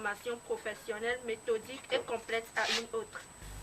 formation professionnelle, méthodique et complète à une autre.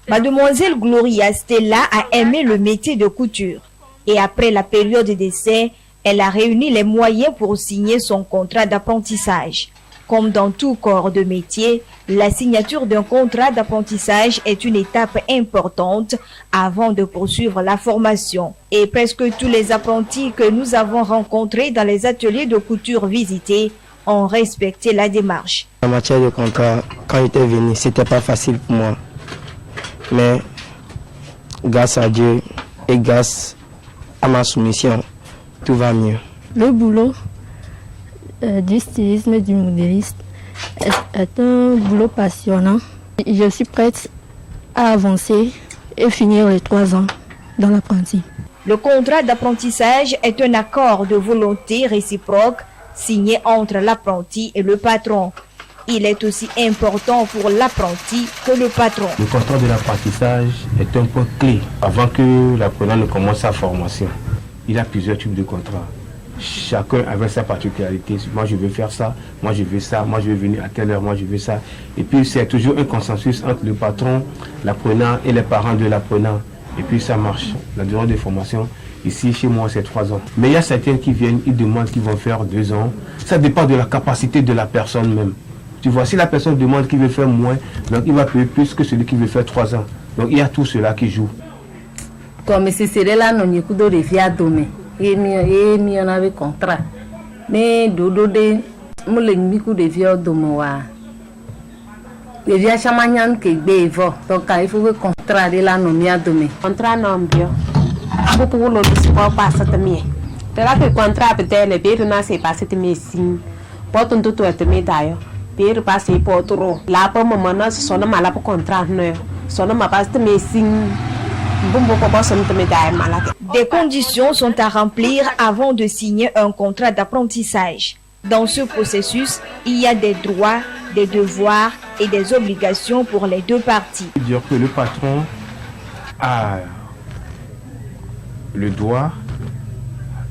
Mademoiselle Gloria Stella a aimé le métier de couture et après la période d'essai, elle a réuni les moyens pour signer son contrat d'apprentissage. Comme dans tout corps de métier, la signature d'un contrat d'apprentissage est une étape importante avant de poursuivre la formation. Et presque tous les apprentis que nous avons rencontrés dans les ateliers de couture visités ont respecté la démarche. En matière de contrat, quand j'étais venu, c'était pas facile pour moi. Mais grâce à Dieu et grâce à ma soumission, tout va mieux. Le boulot du stylisme et du modéliste est un boulot passionnant. Je suis prête à avancer et finir les 3 ans dans l'apprenti. Le contrat d'apprentissage est un accord de volonté réciproque signé entre l'apprenti et le patron. Il est aussi important pour l'apprenti que le patron. Le contrat de l'apprentissage est un point clé avant que l'apprenant ne commence sa formation. Il y a plusieurs types de contrats. Chacun avait sa particularité. Moi je veux faire ça, moi je veux ça, moi je veux venir à telle heure, moi je veux ça. Et puis c'est toujours un consensus entre le patron, l'apprenant et les parents de l'apprenant. Et puis ça marche. La durée de formation, ici chez moi c'est 3 ans. Mais il y a certains qui viennent, ils demandent qu'ils vont faire 2 ans. Ça dépend de la capacité de la personne même. Tu vois, si la personne demande qu'il veut faire moins, donc il va payer plus que celui qui veut faire 3 ans. Donc il y a tout cela qui joue. Comme si c'était là, non, il y a des filles à dommer. Et on avait contrat. Mais dodo de, moi les micros de filles à dommer. Les filles à chamanyan qui bévent. Donc il faut que contrat de là, non, il y a dommer. Contrat non bien. Pour le support pas ça también. De là que contrat peut-être les bêtes n'a c'est pas cette médecine. Pas tout tout être médaille. Bêtes passer pour trop. Là pour moment là ce sont mal pour contrat non. Sont mal pas cette médecine. Des conditions sont à remplir avant de signer un contrat d'apprentissage. Dans ce processus, il y a des droits, des devoirs et des obligations pour les deux parties. Dire que le patron a le droit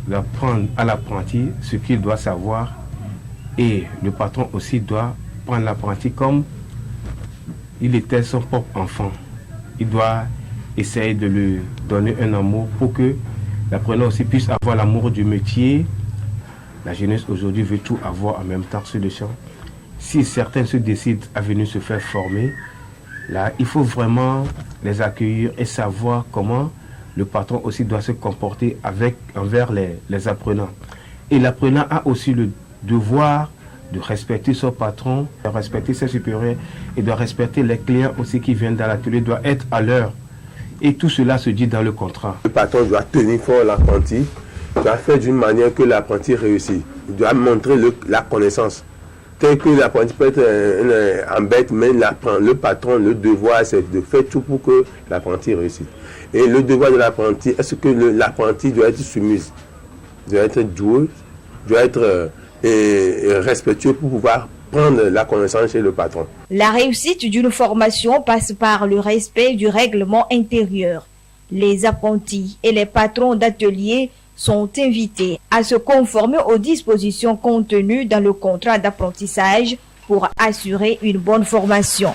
d'apprendre à l'apprenti ce qu'il doit savoir et le patron aussi doit prendre l'apprenti comme il était son propre enfant. Il doit essayer de lui donner un amour pour que l'apprenant aussi puisse avoir l'amour du métier. La jeunesse aujourd'hui veut tout avoir en même temps sur le champ. Si certains se décident à venir se faire former, là, il faut vraiment les accueillir et savoir comment le patron aussi doit se comporter envers les apprenants. Et l'apprenant a aussi le devoir de respecter son patron, de respecter ses supérieurs et de respecter les clients aussi qui viennent dans l'atelier, doit être à l'heure. Et tout cela se dit dans le contrat. Le patron doit tenir fort l'apprenti, doit faire d'une manière que l'apprenti réussit. Il doit montrer la connaissance. Tel que l'apprenti peut être en bête, mais le patron, le devoir, c'est de faire tout pour que l'apprenti réussisse. Et le devoir de l'apprenti, est-ce que l'apprenti doit être soumis, doit être doué, doit être respectueux pour pouvoir prendre la connaissance chez le patron. La réussite d'une formation passe par le respect du règlement intérieur. Les apprentis et les patrons d'ateliers sont invités à se conformer aux dispositions contenues dans le contrat d'apprentissage pour assurer une bonne formation.